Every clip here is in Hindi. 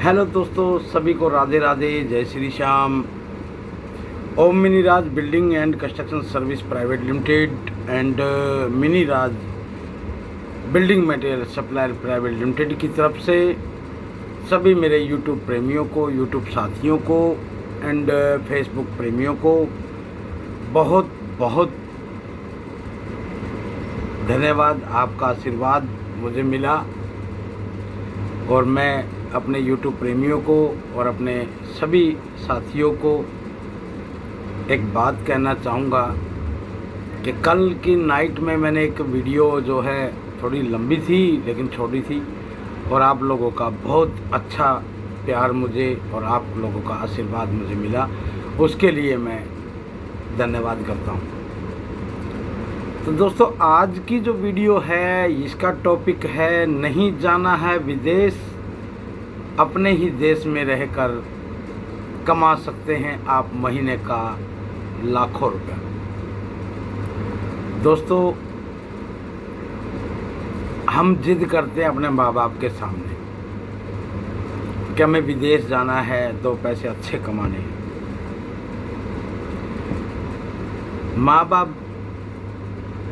हेलो दोस्तों, सभी को राधे राधे, जय Shri Shyam. Om Mini Raj building and construction service private limited and Mini Raj building material supplier private limited की तरफ से सभी मेरे यूट्यूब प्रेमियों को, यूट्यूब साथियों को एंड फेसबुक प्रेमियों को बहुत बहुत धन्यवाद। आपका आशीर्वाद मुझे मिला और मैं अपने YouTube प्रेमियों को और अपने सभी साथियों को एक बात कहना चाहूँगा कि कल की नाइट में मैंने एक वीडियो जो है थोड़ी लंबी थी लेकिन छोटी थी और आप लोगों का बहुत अच्छा प्यार मुझे और आप लोगों का आशीर्वाद मुझे मिला, उसके लिए मैं धन्यवाद करता हूँ। तो दोस्तों, आज की जो वीडियो है इसका टॉपिक है नहीं जाना है विदेश, अपने ही देश में रहकर कमा सकते हैं आप महीने का लाखों रुपए। दोस्तों, हम जिद करते हैं अपने माँ बाप के सामने कि हमें विदेश जाना है, 2 पैसे अच्छे कमाने हैं। माँ बाप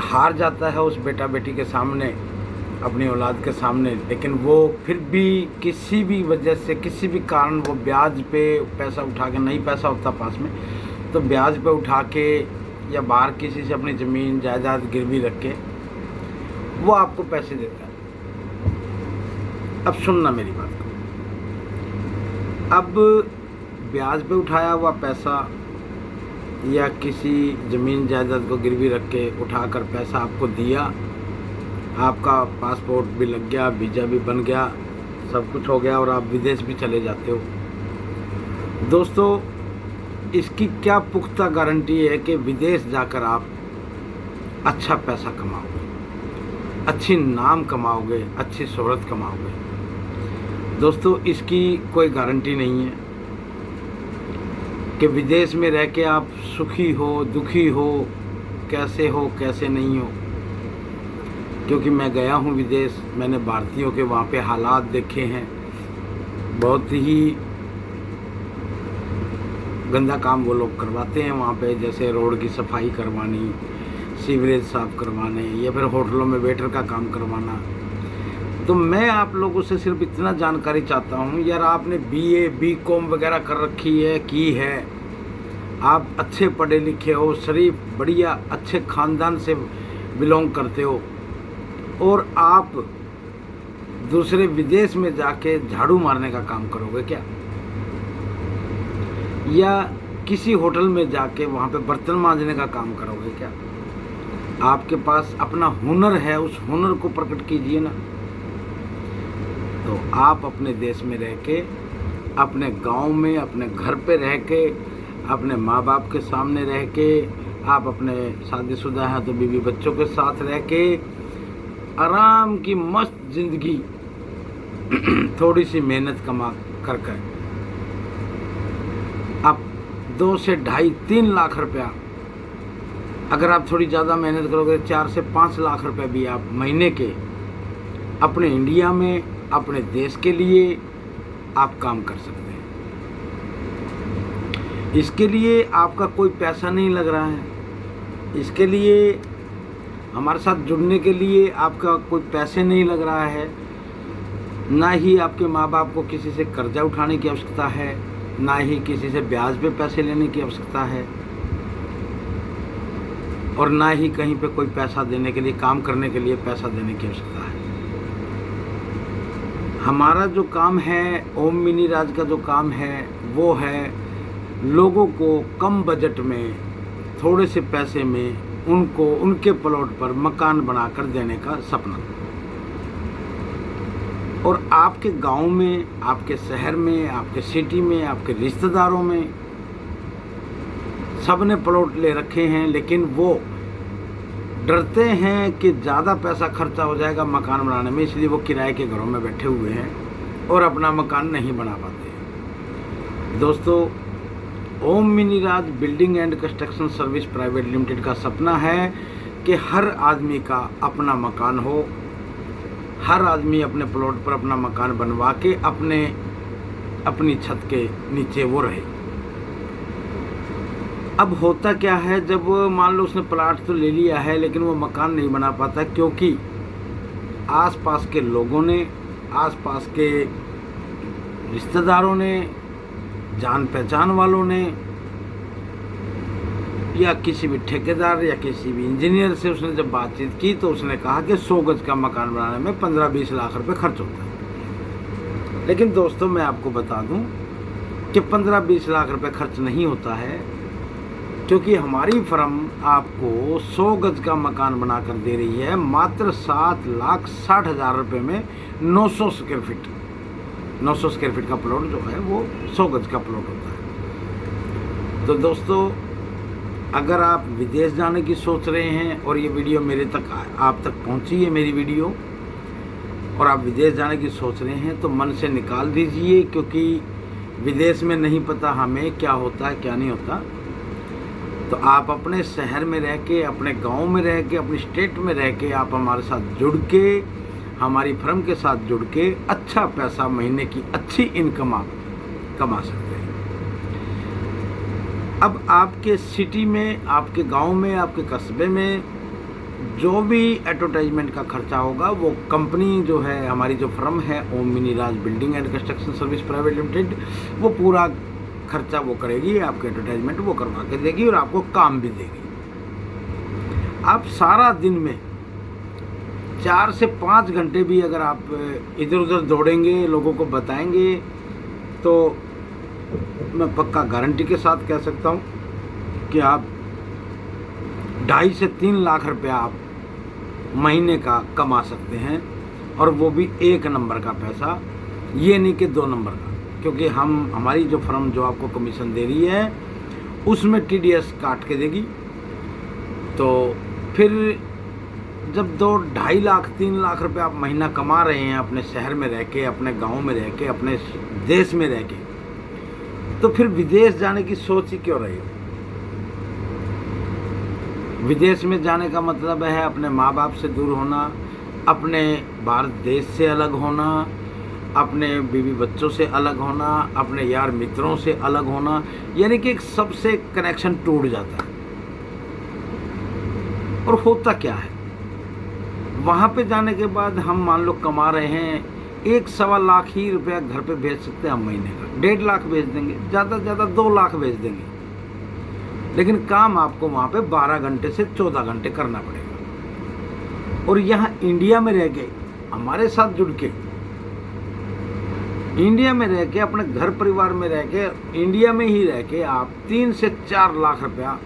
हार जाता है उस बेटा बेटी के सामने, अपनी औलाद के सामने, लेकिन वो फिर भी किसी भी वजह से, किसी भी कारण वो ब्याज पे पैसा उठा के, नहीं पैसा होता पास में तो ब्याज पे उठा के या बाहर किसी से अपनी ज़मीन जायदाद गिरवी रख के वो आपको पैसे देता है। अब सुनना मेरी बात को, अब ब्याज पे उठाया हुआ पैसा या किसी ज़मीन जायदाद को गिरवी रख के उठाकर पैसा आपको दिया, आपका पासपोर्ट भी लग गया, वीज़ा भी बन गया, सब कुछ हो गया और आप विदेश भी चले जाते हो। दोस्तों, इसकी क्या पुख्ता गारंटी है कि विदेश जाकर आप अच्छा पैसा कमाओगे, अच्छी नाम कमाओगे, अच्छी शोहरत कमाओगे? दोस्तों, इसकी कोई गारंटी नहीं है कि विदेश में रह के आप सुखी हो, दुखी हो, कैसे नहीं हो। क्योंकि मैं गया हूँ विदेश, मैंने भारतीयों के वहाँ पे हालात देखे हैं, बहुत ही गंदा काम वो लोग करवाते हैं वहाँ पे, जैसे रोड की सफाई करवानी, सीवरेज साफ करवाने या फिर होटलों में वेटर का काम करवाना। तो मैं आप लोगों से सिर्फ इतना जानकारी चाहता हूँ, यार आपने BA BCom वगैरह कर रखी है, की है, आप अच्छे पढ़े लिखे हो, शरीफ बढ़िया अच्छे ख़ानदान से बिलोंग करते हो और आप दूसरे विदेश में जाके झाड़ू मारने का काम करोगे क्या? या किसी होटल में जाके वहाँ पे बर्तन मांजने का काम करोगे क्या? आपके पास अपना हुनर है, उस हुनर को प्रकट कीजिए ना। तो आप अपने देश में रह के, अपने गांव में, अपने घर पे रह के, अपने माँ बाप के सामने रह के, आप अपने शादीशुदा हैं तो बीवी बच्चों के साथ रह के आराम की मस्त जिंदगी थोड़ी सी मेहनत कमा कर आप 2 से 2.5-3 लाख रुपया, अगर आप थोड़ी ज़्यादा मेहनत करोगे 4 से 5 लाख रुपए भी आप महीने के अपने इंडिया में, अपने देश के लिए आप काम कर सकते हैं। इसके लिए आपका कोई पैसा नहीं लग रहा है, इसके लिए हमारे साथ जुड़ने के लिए आपका कोई पैसे नहीं लग रहा है, ना ही आपके माँ बाप को किसी से कर्जा उठाने की आवश्यकता है, ना ही किसी से ब्याज पे पैसे लेने की आवश्यकता है और ना ही कहीं पे कोई पैसा देने के लिए, काम करने के लिए पैसा देने की आवश्यकता है। हमारा जो काम है, ओम मिनी राज का जो काम है, वो है लोगों को कम बजट में, थोड़े से पैसे में उनको उनके प्लॉट पर मकान बनाकर देने का सपना। और आपके गांव में, आपके शहर में, आपके सिटी में, आपके रिश्तेदारों में सब ने प्लॉट ले रखे हैं, लेकिन वो डरते हैं कि ज़्यादा पैसा खर्चा हो जाएगा मकान बनाने में, इसलिए वो किराए के घरों में बैठे हुए हैं और अपना मकान नहीं बना पाते। दोस्तों, Om Mini Raj building and construction service private limited का सपना है कि हर आदमी का अपना मकान हो, हर आदमी अपने प्लॉट पर अपना मकान बनवा के अपने अपनी छत के नीचे वो रहे। अब होता क्या है, जब मान लो उसने प्लाट तो ले लिया है लेकिन वो मकान नहीं बना पाता, क्योंकि आसपास के लोगों ने, आसपास के रिश्तेदारों ने, जान पहचान वालों ने, या किसी भी ठेकेदार या किसी भी इंजीनियर से उसने जब बातचीत की तो उसने कहा कि 100 गज का मकान बनाने में 15-20 लाख रुपए खर्च होता है। लेकिन दोस्तों मैं आपको बता दूं कि 15-20 लाख रुपए खर्च नहीं होता है, क्योंकि हमारी फर्म आपको 100 गज का मकान बनाकर दे रही है मात्र 7,60,000 रुपये में 900 स्क्वायर फीट। 900 स्क्वायर फीट का प्लॉट जो है वो 100 गज का प्लॉट होता है। तो दोस्तों अगर आप विदेश जाने की सोच रहे हैं और ये वीडियो मेरे तक आप तक पहुंची है मेरी वीडियो, और आप विदेश जाने की सोच रहे हैं तो मन से निकाल दीजिए, क्योंकि विदेश में नहीं पता हमें क्या होता है क्या नहीं होता। तो आप अपने शहर में रह के, अपने गांव में रह के, अपनी स्टेट में रह के आप हमारे साथ जुड़ के, हमारी फर्म के साथ जुड़ के अच्छा पैसा, महीने की अच्छी इनकम आप कमा सकते हैं। अब आपके सिटी में, आपके गांव में, आपके कस्बे में जो भी एडवर्टाइजमेंट का खर्चा होगा वो कंपनी जो है, हमारी जो फर्म है Om Mini Raj building and construction service private limited, वो पूरा खर्चा वो करेगी, आपके एडवर्टाइजमेंट वो करवा के देगी और आपको काम भी देगी। आप सारा दिन में 4 से 5 घंटे भी अगर आप इधर उधर दौड़ेंगे, लोगों को बताएंगे, तो मैं पक्का गारंटी के साथ कह सकता हूँ कि आप 2.5 से 3 लाख रुपया आप महीने का कमा सकते हैं, और वो भी 1 नंबर का पैसा, ये नहीं कि 2 नंबर का। क्योंकि हमारी जो फर्म जो आपको कमीशन दे रही है उसमें TDS काट के देगी। तो फिर जब 2-2.5 लाख 3 लाख रुपए आप महीना कमा रहे हैं अपने शहर में रह के, अपने गांव में रह के, अपने देश में रह के, तो फिर विदेश जाने की सोच ही क्यों रही हो? विदेश में जाने का मतलब है अपने माँ बाप से दूर होना, अपने भारत देश से अलग होना, अपने बीवी बच्चों से अलग होना, अपने यार मित्रों से अलग होना, यानी कि एक सबसे कनेक्शन टूट जाता है। और होता क्या है, वहाँ पे जाने के बाद हम मान लो कमा रहे हैं 1-1.25 लाख ही रुपया घर पे भेज सकते हैं हम महीने का, 1.5 लाख भेज देंगे, ज़्यादा से ज़्यादा 2 लाख भेज देंगे, लेकिन काम आपको वहाँ पे 12 घंटे से 14 घंटे करना पड़ेगा। और यहाँ इंडिया में रह के, हमारे साथ जुड़ के, इंडिया में रह के, अपने घर परिवार में रह के, इंडिया में ही रह के आप 3 से 4 लाख रुपया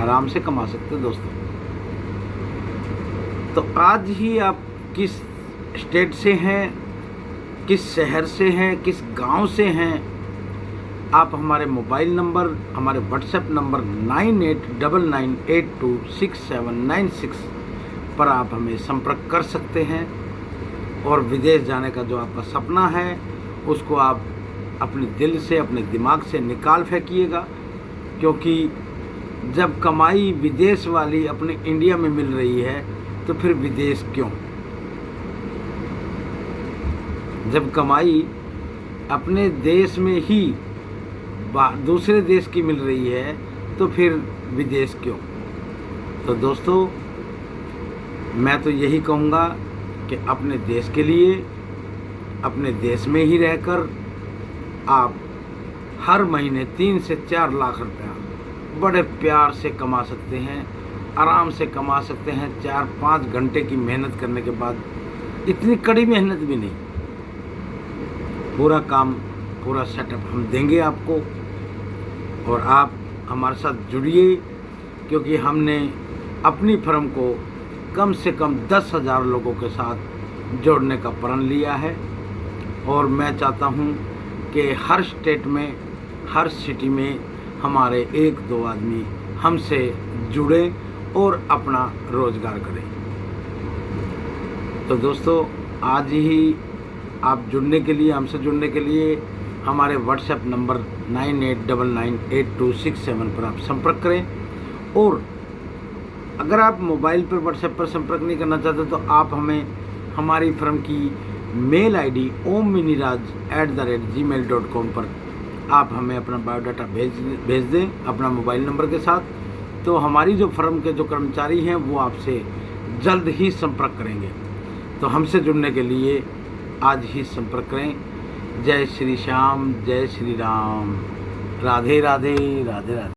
आराम से कमा सकते हैं दोस्तों। तो आज ही आप किस स्टेट से हैं, किस शहर से हैं, किस गांव से हैं, आप हमारे मोबाइल नंबर, हमारे व्हाट्सएप नंबर 9899826796 पर आप हमें संपर्क कर सकते हैं। और विदेश जाने का जो आपका सपना है उसको आप अपने दिल से, अपने दिमाग से निकाल फेंकिएगा, क्योंकि जब कमाई विदेश वाली अपने इंडिया में मिल रही है तो फिर विदेश क्यों? जब कमाई अपने देश में ही दूसरे देश की मिल रही है तो फिर विदेश क्यों? तो दोस्तों मैं तो यही कहूँगा कि अपने देश के लिए, अपने देश में ही रहकर आप हर महीने 3 से 4 लाख रुपया बड़े प्यार से कमा सकते हैं, आराम से कमा सकते हैं। 4-5 घंटे की मेहनत करने के बाद, इतनी कड़ी मेहनत भी नहीं, पूरा काम, पूरा सेटअप हम देंगे आपको, और आप हमारे साथ जुड़िए, क्योंकि हमने अपनी फर्म को कम से कम 10,000 लोगों के साथ जोड़ने का प्रण लिया है। और मैं चाहता हूं कि हर स्टेट में, हर सिटी में हमारे 1-2 आदमी हमसे जुड़े और अपना रोज़गार करें। तो दोस्तों आज ही आप जुड़ने के लिए, हमसे जुड़ने के लिए हमारे व्हाट्सएप नंबर 98998267 पर आप संपर्क करें। और अगर आप मोबाइल पर व्हाट्सएप पर संपर्क नहीं करना चाहते तो आप हमें हमारी फर्म की मेल आईडी omminiraj@gmail.com पर आप हमें अपना बायोडाटा भेज दें अपना मोबाइल नंबर के साथ। तो हमारी जो फर्म के जो कर्मचारी हैं वो आपसे जल्द ही संपर्क करेंगे। तो हमसे जुड़ने के लिए आज ही संपर्क करें। जय श्री श्याम, जय श्री राम, राधे राधे, राधे राधे।